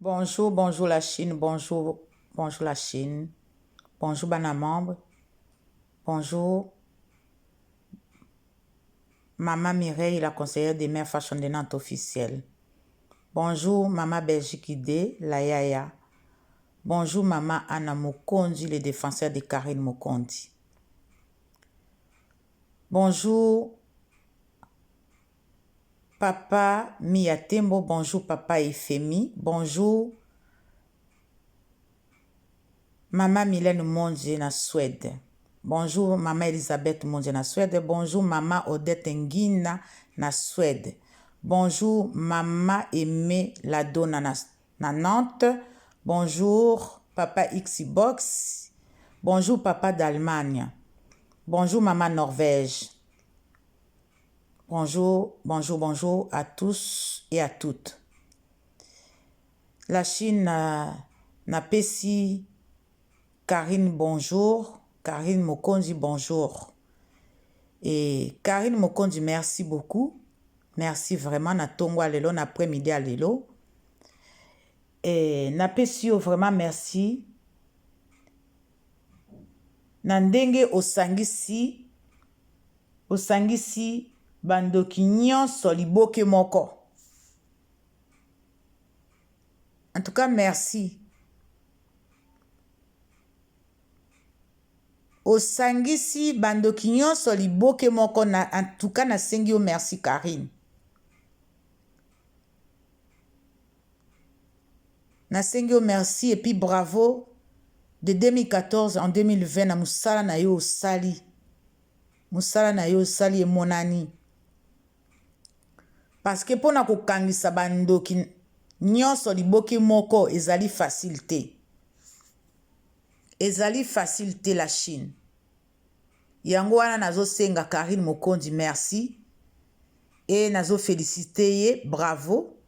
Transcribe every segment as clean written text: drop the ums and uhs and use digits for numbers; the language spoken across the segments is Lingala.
Bonjour, bonjour la Chine, bonjour, bonjour la Chine, bonjour Bana membre, bonjour Maman Mireille, la conseillère des mères fashion de Nantes officielle. Bonjour Maman Belgique Idé, la Yaya. Bonjour Maman Anna Mokondi, le défenseur de Karine Mokondi. Bonjour Papa Miatembo, bonjour Papa Efemi, bonjour Maman Mylène Monge na Suède. Bonjour Maman Elisabeth Monge na Suède. Bonjour Maman Odette Nguina na Suède. Bonjour Maman Aimé Ladona na Nantes. Bonjour Papa Xbox. Bonjour Papa d'Allemagne. Bonjour Maman Norvège. Bonjour, bonjour, bonjour à tous et à toutes. La Chine n'a pas si Karine, bonjour. Karine Mokondi, bonjour. Et Karine Mokondi, merci beaucoup. Merci vraiment. Na tongo lelo, na après-midi à lelo. Et na pesio vraiment merci. Nandenge osangisi bandoki nyonso liboke moko. En tout cas, merci. Osangisi bandoki nyonso liboke moko na en tout cas na sengi merci Karine. Na sengi merci et puis bravo de 2014 en 2020 na musala na yo sali. Musala na yo sali e monani. Parce que pona kokangisa bandoki nyonso liboke moko ezali facilité. Ezali facilité la Chine. Yango wana nazo senga Karine Mokondi merci. Et nazo félicité ye bravo.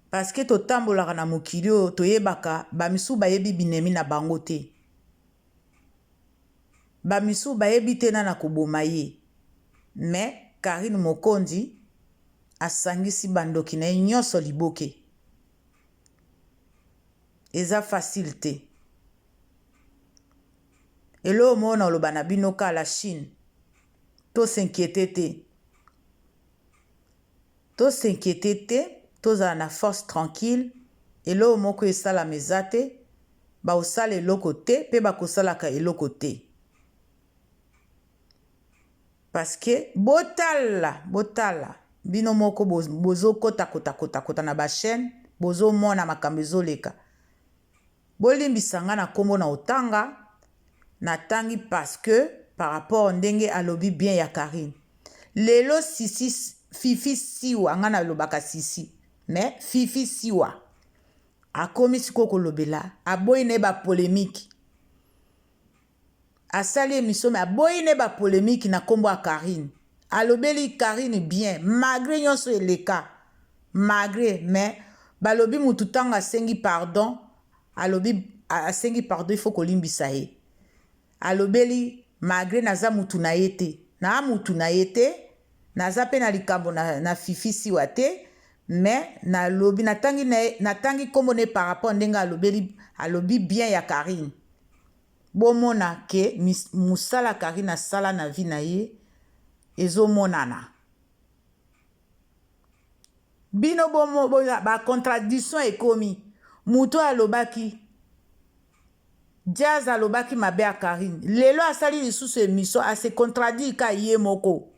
Parce que to tambolaka na mokili oyo toyebaka bamisu bayebi binemi na bango te. Bamisu bayebi te na koboma ye. Mais Karine Mokondi asangisi bandoki na nyonso liboke. Eza facilité. Elo mona oloba na binoka la Chine. To s'inquiéter te. To s'inquiéter te. To za na force tranquille. Elo moko esala mezate. Ba osala eloko te. Pe ba kosalaka eloko te. Parce que botala. Bino moko bozo kota na ba chaîne. Bozo mona makambo ezoleka. Bolimbisanga na kombo na otanga. Natangi parce que par rapport ndenge alobi bien ya Karine. Lelo Fifi siwa ngana lobaka sisi. Mais Fifi siwa. Akomi siko lobela. Aboyi ne ba polémique. Asali émission mais aboyi ne ba polémique na kombo a Karine. Alobeli Karine bien. Malgré nyonso eleka. Malgré mais balobi mututanga sengi pardon. Alobi asengi pardon il faut kolimbisa ye. Alobeli malgré naza mutu na yete. Na mutu na yete. Naza pe na likambo na Fifi siwa te. Mais na lobi natangi kombo ne par rapport ndenga alobi bien ya Karine. Bomona ke musala Karine asala na vi na ye. Ezo monana. Bino ba contradiction ekomi. Muto alobaki. Jazz alobaki mabe a Karine. Lelo asali lisusu émission ase contradit ka ye moko.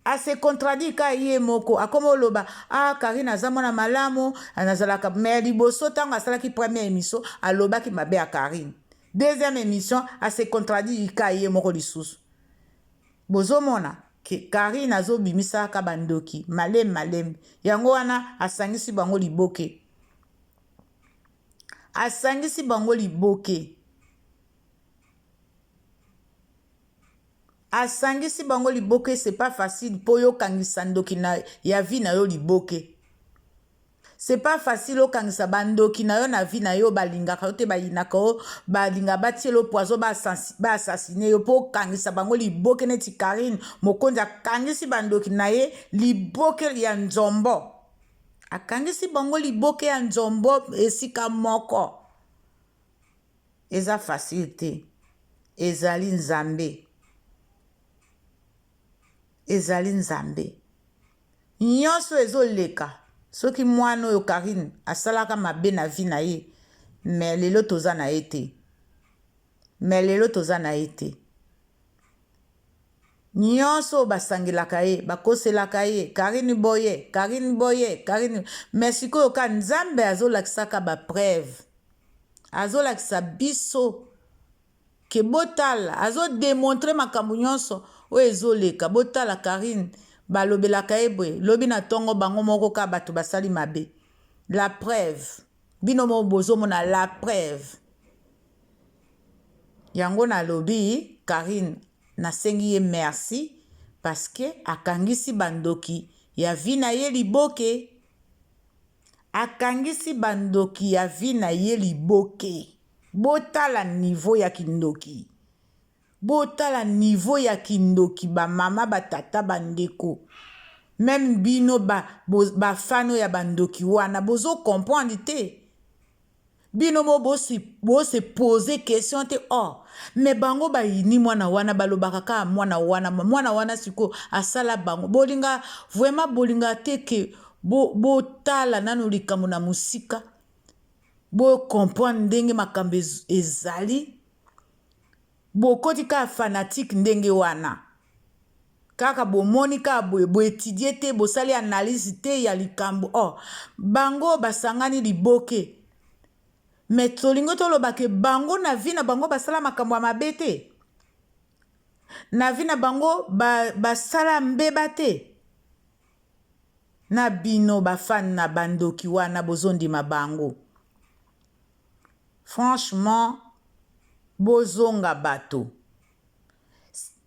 Ase contradit ka ye moko. Akomo loba Karine azamona malamu anazalaka mais liboso tango asalaki première émission alobaki mabe a Karine. Deuxième émission ase contradit ka ye moko lisusu. Bozomona ke Karine azobimisa ka bandoki malem. Yango wana asangisi bango liboke. Asangisi bango liboke. Asangisi bango liboke c'est pas facile po yo kangisa ndoki na ya vi na yo liboke. C'est pas facile o kangisa bandoki na yo na vi na yo balingaka yo te bayinaka yo balinga batie lo poison ba assassiner yo po kangisa bango liboke neti Karine Mokondi akangisi bandoki na ye liboke ya nzombo. akangisi bango liboke ya nzombo esika moko eza facile te ezali nzambe nyonso ezoleka soki mwana oyo Karine asalaka mabe na vi na ye me lelo toza na ye te nyonso basangelaka ye bakoselaka ye Karine boye me sikoyo ka nzambe azolakisaka bapreuve azolakisa biso ke botala azodemontre makambo nyonso oyo ezoleka botala Karine balobelaka ye boye lobi na ntongo bango moko ka bato basali mabe la preuve bino mo bozomona la preuve yango nalobi Karine nasengi ye merci parce que akangisi bandoki ya vi na ye liboke botala niveau ya kindoki bamama batata bandeko même bino bafano ya bandoki wana bozo comprendre te bino mo bose poser question te mais bango bayini mwana wana balobaka ka mwana wana siko asala bango bolinga vraiment bolinga te ke botala nanu likambo na musika bo comprendre ndenge makambo ezali bokoti ka fanatique ndenge wana kaka bomoni ka boetudie te bosali analyse te ya likambo bango basangani liboke me tolingo toloba ke bango na vi na bango basala makambo ya mabe te na vi na bango basala mbeba te na bino bafani na bandoki wana bozondima bango franchement bozonga bato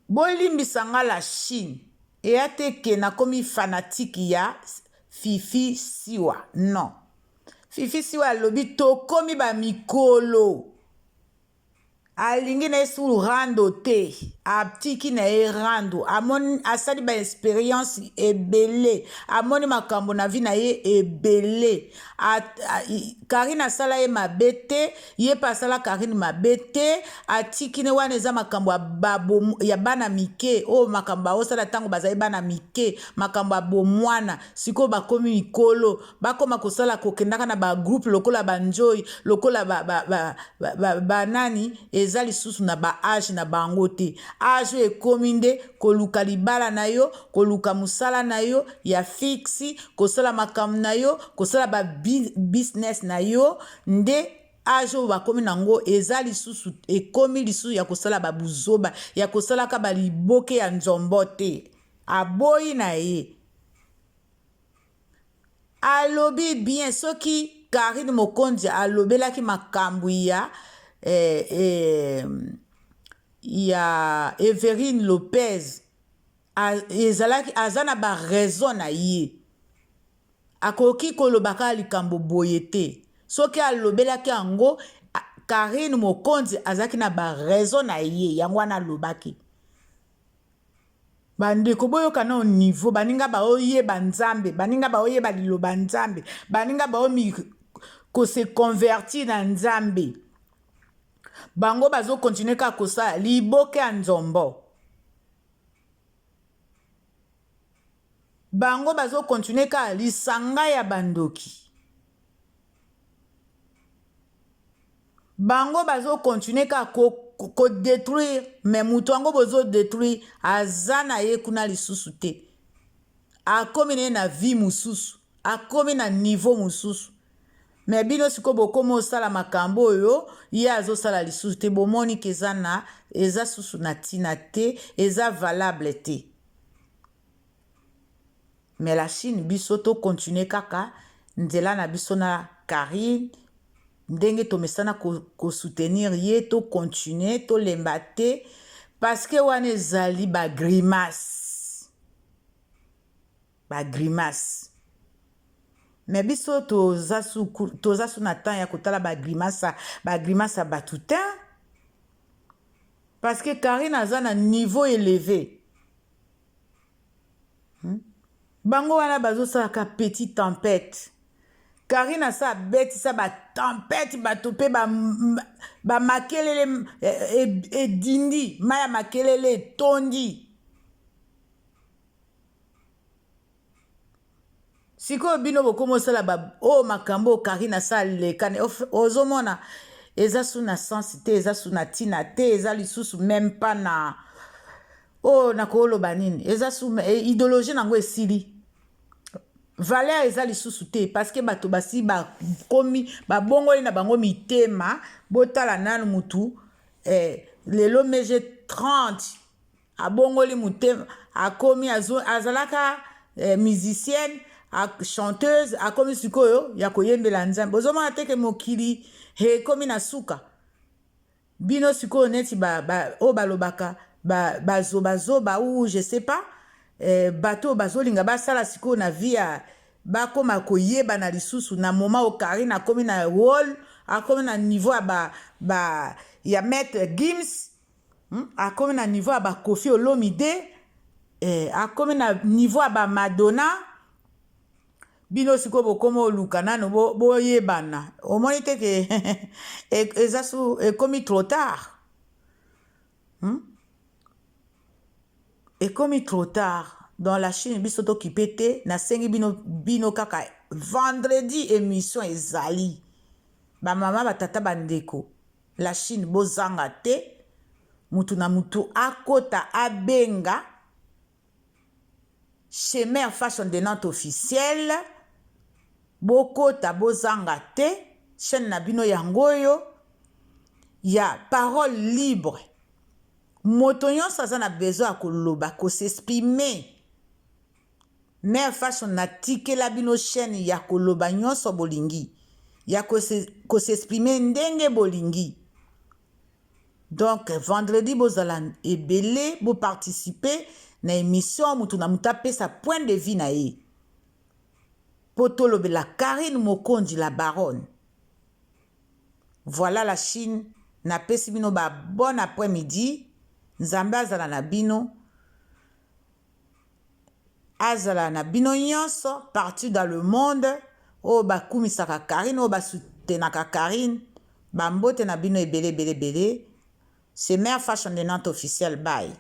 bolimbisanga la Chine eya te ke nakomi fanatique ya Fifi Siwa non Fifi Siwa alobi tokomi bamikolo alingi na esu rando te atiki na ye rando amoni asali ba experience ebele amoni makambo na vi na ye ebele Karine asala ye mabe te ye pa asala Karine mabe te atiki ne wana eza makambo ya bana mike o makambo baosala ntango bazali bana mike makambo ya bomwana sikoyo bakomi mikolo bakoma kosala kokendaka na bagroupe lokola banjoi lokola banani eza lisusu na baage na bango te age ekomi nde koluka libala na yo koluka musala na yo ya fixi kosala makambo na yo kosala business na yo nde age oyo bakomi nango eza lisusu ekomi lisusu ya kosala babuzoba ya kosalaka baliboke ya nzombo te aboyi na ye alobi bien soki Karine Mokonzi alobelaki makambo ya Everine Lopez ezalaki azana ba raison na ye akoki kolobaka likambo boye te soki alobelaki yango Karine Mokonzi azaki na ba raison na ye yango wana alobaki bandeko boyoka na niveau baninga baoyeba nzambe baninga baoyeba liloba nzambe baninga baomi ko se convertir na nzambe bango bazo continuer ka kosala liboke ya nzombo bango bazo continuer ka lisanga ya bandoki bango bazo continuer ka ko détruire mais mutu yango bozo détruire azana ye kuna lisusu te akomi na vie mususu akomi na niveau mususu mais bino siko bokomi osala makambo oyo ye azosala lisusu te bomoni ke eza susu na ntina te eza valable te mais la Chine biso to continue kaka nzela na biso na Karine ndenge tomesana ko soutenir ye to continue to lemba te parce que wana ezali ba grimace mais biso toza su na temps ya kotala ba grimace batuta parce que Karine aza na niveau élevé bango wana bazosalaka petite tempête Karine asa betisa tempête batope makelele edindi maya makelele etondi. Siko bino bokomo sala makambo Karine asa lekane ozomona eza suna sens te eza suna tina te eza lisusu même pas na na koloba nini eza su idéologie nango esili. Valeur eza lisusu te parce que bato basi bakomi babongoli na bango mitema botala nanu mutu lelo meje 30 abongoli mutema akomi azalaka musicienne chanteuse akomi sikoyo ya koyembela nzambe ozomona teke mokili ekomi na suka bino sikoyo neti o balobaka bazoba ou je sais pas bato bazolinga basala sikoyo na via bakoma koyeba na lisusu na moment o Karine akomi na rôle akomi na niveau ya Maître Gims akomi na niveau ya Koffi Olomide akomi na niveau ya Madonna bino sikoyo bokoma oluka nano boyebana omoni te ke eza su ekomi trop tard ekomi trop tard dans la Chine biso tokipe te nasengi bino kaka vendredi émission ezali bamama batata bandeko la Chine bozanga te mutu na mutu akota abenga chez Mère Fashion de Nantes officielle bokota bozanga te chaîne na bino yangoyo ya parole libre moto nyonso aza na besoin ya koloba s'exprimer. Mère Fashion natikela bino chaîne ya koloba nyonso bolingi ya s'exprimer ndenge bolingi. Donc vendredi bozala ebele bo participer na émission mutu na mutu apesa point de vue na ye po tolobela Karine Mokonzi la baronne. Voilà la Chine napesi bino ba bon après-midi. Nzambe azala na bino nyonso partout dans le monde o bakumisaka Karine o basutenaka Karine bambote na bino ebele. C'est Mère Fashion de Nantes officielle. Bye.